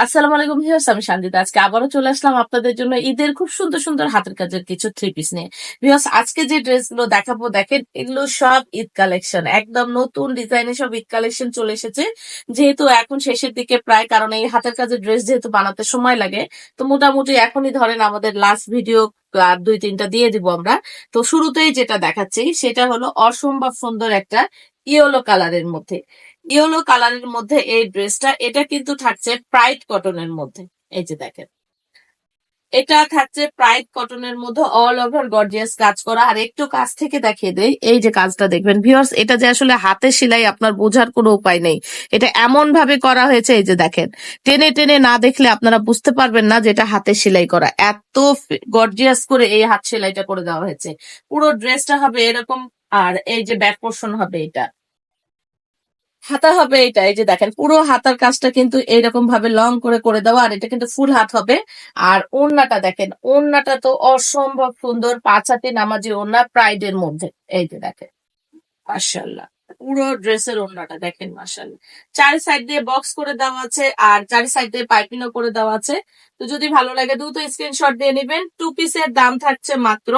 আসসালামু আলাইকুম ভিউয়ার্স, আমি শান্তিতে আজকে আবারও চলে আসলাম আপনাদের জন্য ঈদের খুব সুন্দর সুন্দর হাতের কাজের কিছু থ্রি পিস নিয়ে। ভিউয়ার্স, আজকে যে ড্রেসগুলো দেখাবো দেখেন, এগুলো সব ঈদ কালেকশন, একদম নতুন ডিজাইনের সব ঈদ কালেকশন চলে এসেছে। যেহেতু এখন শেষের দিকে প্রায়, কারণ এই হাতের কাজের ড্রেস যেহেতু বানাতে সময় লাগে, তো মোটামুটি এখনই ধরেন আমাদের লাস্ট ভিডিও আর দুই তিনটা দিয়ে দিব আমরা। তো শুরুতেই যেটা দেখাচ্ছি সেটা হলো অসম্ভব সুন্দর একটা ইয়েলো কালারের মধ্যে। ইয়েলো কালারের মধ্যে এই ড্রেসটা, এটা কিন্তু থাকছে প্রাইড কটনের মধ্যে। এই যে দেখেন, এটা থাকছে প্রাইড কটনের মধ্যে অল ওভার গর্জিয়াস কাজ করা। আর একটু কাছ থেকে দেখিয়ে দেই, এই যে কাজটা দেখবেন ভিউয়ার্স, এটা যে আসলে হাতে সেলাই আপনার বোঝার কোনো উপায় নেই। এটা এমন ভাবে করা হয়েছে, এই যে দেখেন, টেনে টেনে না দেখলে আপনারা বুঝতে পারবেন না যে এটা হাতে সেলাই করা। এত গর্জিয়াস করে এই হাত সেলাইটা করে দেওয়া হয়েছে। পুরো ড্রেসটা হবে এরকম। আর এই যে ব্যাক পোর্শন হবে, এটা হাতা হবে, এটা এই যে দেখেন পুরো হাতার কাজটা কিন্তু এইরকম ভাবে লং করে করে দেওয়া। আর এটা কিন্তু ফুল হাত হবে। আর ওড়নাটা দেখেন, ওড়নাটা তো অসম্ভব সুন্দর, 5 হাতে নামাজি ওড়না প্রাইডের মধ্যে। এই যে দেখেন, মাশাআল্লাহ, পুরো ড্রেসের ওড়নাটা দেখেন, মাশাআল্লাহ। চারি সাইড দিয়ে বক্স করে দেওয়া আছে, আর চারি সাইড দিয়ে পাইপিংও করে দেওয়া আছে। তো যদি ভালো লাগে দ্রুত স্ক্রিনশট দিয়ে নেবেন। টু পিসের দাম থাকছে মাত্র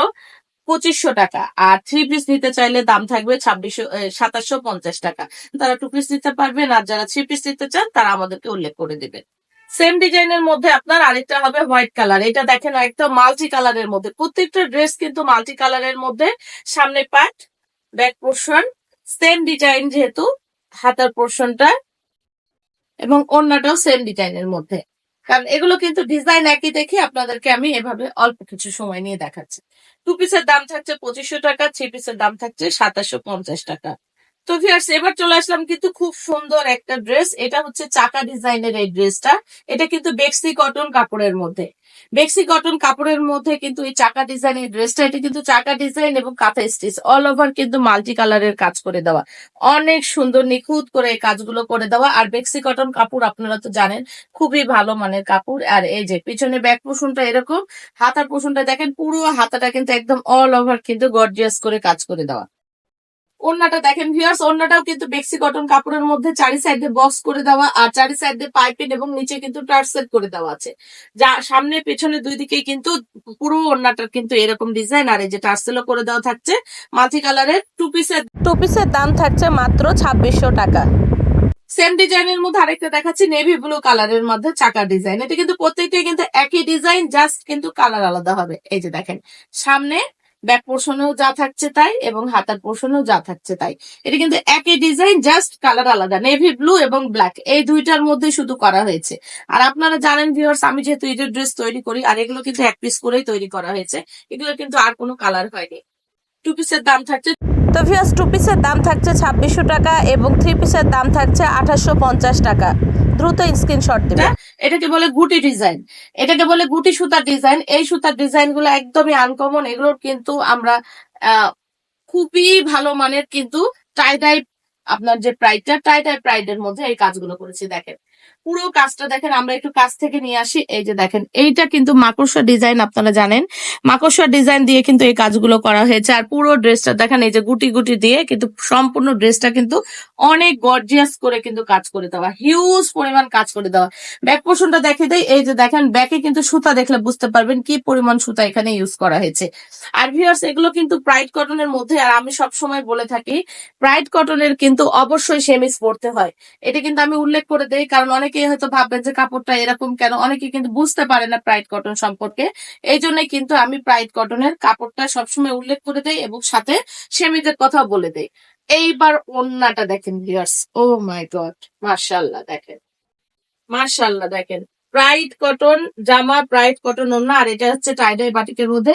2500 টাকা, আর থ্রি পিস নিতে চাইলে দাম থাকবে 2750 টাকা। তারা টু পিস নিতে পারবেন, আর যারা থ্রি পিস নিতে চান তারা আমাদেরকে উল্লেখ করে দিবেন। সেম ডিজাইনের মধ্যে আপনার আরেকটা হবে হোয়াইট কালার। এটা দেখেন একটা মাল্টি কালারের মধ্যে, প্রত্যেকটা ড্রেস কিন্তু মাল্টি কালারের মধ্যে। সামনে part, back portion same design, যেহেতু হাতার পোর্শনটা এবং ওড়নাটাও সেম ডিজাইনের মধ্যে। কারণ এগুলো কিন্তু ডিজাইন একই দেখে আপনাদেরকে আমি এভাবে অল্প কিছু সময় নিয়ে দেখাচ্ছি। টু পিসের দাম থাকছে 2500 টাকা, থ্রি পিসের দাম থাকছে 2750 টাকা। তো ভিউয়ার্স, এবার চলে আসলাম কিন্তু খুব সুন্দর একটা ড্রেস। এটা হচ্ছে চাকা ডিজাইনের এই ড্রেসটা। এটা কিন্তু বেক্সি কটন কাপড়ের মধ্যে। বেক্সি কটন কাপড়ের মধ্যে কিন্তু এই চাকা ডিজাইনের ড্রেসটা, এটা কিন্তু চাকা ডিজাইন এবং কাঁথা স্টিচ অল ওভার কিন্তু মাল্টি কালারের কাজ করে দেওয়া। অনেক সুন্দর নিখুঁত করে এই কাজগুলো করে দেওয়া। আর বেক্সি কটন কাপড় আপনারা তো জানেন, খুবই ভালো মানের কাপড়। আর এই যে পিছনে ব্যাক পোর্শনটা এরকম, হাতার পোর্শনটা দেখেন, পুরো হাতাটা কিন্তু একদম অল ওভার কিন্তু গর্জিয়াস করে কাজ করে দেওয়া। ওড়নাটা দেখেন ভিউয়ার্স, ওড়নাটাও কিন্তু বেক্সি কটন কাপড়ের মধ্যে, চারি সাইডে বক্স করে দেওয়া, আর চারি সাইডে পাইপিং এবং নিচে কিন্তু টার্সেল করে দেওয়া আছে। যা সামনে পেছনে দুই দিকেই কিন্তু পুরো ওড়নাটার কিন্তু এরকম ডিজাইন। আর এই যে টার্সেলও করে দেওয়া থাকছে। মাল্টি কালারের টু পিসের দাম থাকছে মাত্র 2600 টাকা। সেম ডিজাইনের মধ্যে আরেকটা দেখাচ্ছি, নেভি ব্লু কালারের মধ্যে চাকা ডিজাইন। এটা কিন্তু প্রত্যেকটাই কিন্তু একই ডিজাইন, জাস্ট কিন্তু কালার আলাদা হবে। এই যে দেখেন, সামনে ব্যাক পোর্শনেও যা থাকছে তাই, এবং হাতার পোর্শনেও যা থাকছে তাই। এটা কিন্তু একই ডিজাইন, জাস্ট কালার আলাদা। নেভি ব্লু এবং ব্ল্যাক এই দুইটার মধ্যে শুধু করা হয়েছে। আর আপনারা জানেন ভিউয়ার্স, আমি যেহেতু ঈদের ড্রেস তৈরি করি, আর এগুলো কিন্তু এক পিস করেই তৈরি করা হয়েছে, এগুলো কিন্তু আর কোনো কালার হয়নি। টু পিসের দাম থাকছে, তো ভিউয়ার্স, টু পিসের দাম থাকছে 2600 টাকা এবং থ্রি পিসের দাম থাকছে 2850 টাকা। দ্রুত স্ক্রিনশট দিবেন। এটাকে বলে গুটি ডিজাইন, এটাকে বলে গুটি সুতার ডিজাইন। এই সুতার ডিজাইন গুলো একদমই আনকমন। এগুলোর কিন্তু আমরা খুবই ভালো মানের কিন্তু টাই ডাই, আপনার যে প্রাইডটা টাই ডাই প্রাইডের মধ্যে এই কাজগুলো করেছি। দেখেন পুরো কাজটা দেখেন, আমরা একটু কাছ থেকে নিয়ে আসি। এই যে দেখেন, এইটা কিন্তু মাকড়সা ডিজাইন, আপনারা জানেন মাকড়সা ডিজাইন দিয়ে কিন্তু এই কাজগুলো করা হয়েছে। আর পুরো ড্রেসটা দেখেন, এই যে গুটি গুটি দিয়ে কিন্তু সম্পূর্ণ ড্রেসটা কিন্তু অনেক গর্জিয়াস করে কিন্তু কাজ করে দেওয়া, হিউজ পরিমাণ কাজ করে দেওয়া। ব্যাক পোর্শনটা দেখে দেয়, এই যে দেখেন ব্যাকে কিন্তু সুতা দেখলে বুঝতে পারবেন কি পরিমাণ সুতা এখানে ইউজ করা হয়েছে। আর ভিউয়ার্স, এগুলো কিন্তু প্রাইড কটনের মধ্যে। আর আমি সব সময় বলে থাকি, প্রাইড কটনের কিন্তু অবশ্যই সেমিস পড়তে হয়। এটা কিন্তু আমি উল্লেখ করে দেই, কারণ অনেকেই হয়তো ভাববেন যে কাপড়টা এরকম কেন, অনেকে কিন্তু বুঝতে পারে না প্রাইড কটন সম্পর্কে। এই জন্যই কিন্তু আমি প্রাইড কটনের কাপড়টা সবসময় উল্লেখ করে দেই এবং সাথে সেমিজের কথাও বলে দেই। এইবার ওড়নাটা দেখেন ভিউয়ার্স, ও মাই গড, মাশাআল্লাহ দেখেন, মার্শাল্লাহ দেখেন, প্রাইড কটন জামা, প্রাইড কটন ওড়না। আর এটা হচ্ছে টাইডাই বাটিকের মধ্যে।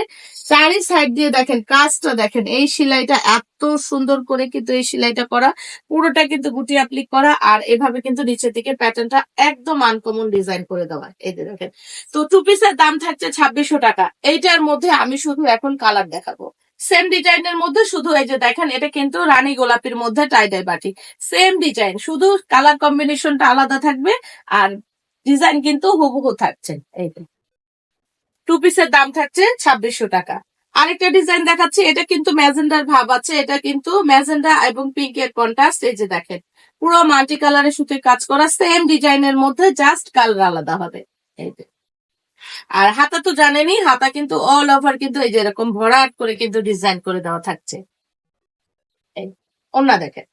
চারি সাইড দিয়ে দেখেন কাজটা দেখেন, এই সেলাইটা এত সুন্দর করে কিন্তু এই সেলাইটা করা, পুরোটা কিন্তু গুটি অ্যাপ্লিক করা। আর এভাবে কিন্তু নিচের দিকে প্যাটার্নটা একদম আনকমন ডিজাইন করে দেওয়া। এই যে দেখেন, তো টু পিসের দাম থাকছে 2600 টাকা। এইটার মধ্যে আমি শুধু এখন কালার দেখাবো। সেম ডিজাইনের মধ্যে শুধু এই যে দেখেন, এটা কিন্তু রানী গোলাপির মধ্যে টাইডাই বাটিক, সেম ডিজাইন, শুধু কালার কম্বিনেশনটা আলাদা থাকবে। আর ডিজাইন কিন্তু হুবহু থাকছে। এই টু পিসের দাম থাকছে 2600 টাকা। আরেকটা ডিজাইন দেখাচ্ছি, এটা কিন্তু ম্যাজেন্ডার ভাব আছে, এটা কিন্তু ম্যাজেন্ডা এবং পিঙ্কের কন্ট্রাস্ট। এই যে দেখেন পুরো মাল্টি কালারের সুতির কাজ করা, সেম ডিজাইনের মধ্যে জাস্ট কালার আলাদা হবে। এই যে, আর হাতা তো জানেনই, হাতা কিন্তু অল ওভার কিন্তু এই যে এরকম ভরাট করে কিন্তু ডিজাইন করে দেওয়া থাকছে। এই ওন্না দেখেন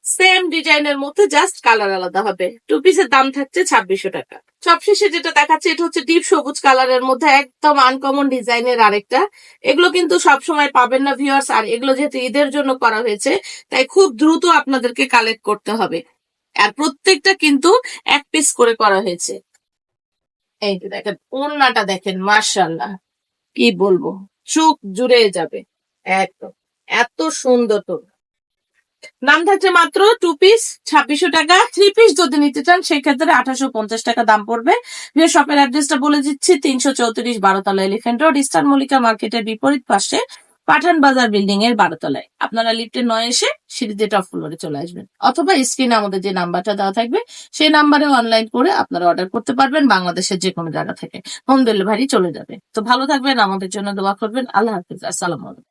সেম ডিজাইনের মধ্যে জাস্ট কালার আলাদা হবে। টু পিসের দাম থাকছে 2600 টাকা। সবশেষে যেটা দেখাচ্ছে এটা হচ্ছে ডিপ সবুজ কালারের মধ্যে একদম আনকমন ডিজাইনের আরেকটা। এগুলো কিন্তু সবসময় পাবেন না ভিউয়ার্স, আর এগুলো যেহেতু ঈদের জন্য করা হয়েছে তাই খুব দ্রুত আপনাদেরকে কালেক্ট করতে হবে। আর প্রত্যেকটা কিন্তু এক পিস করে করা হয়েছে। এই যে দেখেন ওড়নাটা দেখেন, মাশাআল্লাহ কি বলবো, চোখ জুড়ে যাবে একদম, এত সুন্দর। তো দাম থাকছে মাত্র টু পিস 2600 টাকা। থ্রি পিস যদি নিতে চান সেক্ষেত্রে 1850 টাকা দাম পড়বে। শপের অ্যাড্রেসটা বলে দিচ্ছি, 334 12তলা এলিফ্যান্ট রোড, ইস্টার্ন মল্লিকা মার্কেটের বিপরীত পাশে পাঠান বাজার বিল্ডিং এর 12তলায়। আপনারা লিফটে 9 এসে সিঁড়িতে টপ ফ্লোরে চলে আসবেন, অথবা স্ক্রিনে আমাদের যে নাম্বারটা দেওয়া থাকবে সেই নাম্বারে অনলাইন করে আপনারা অর্ডার করতে পারবেন। বাংলাদেশের যে কোনো জায়গা থেকে হোম ডেলিভারি চলে যাবে। তো ভালো থাকবেন, আমাদের জন্য দোয়া করবেন। আল্লাহ হাফিজ, আসসালামু আলাইকুম।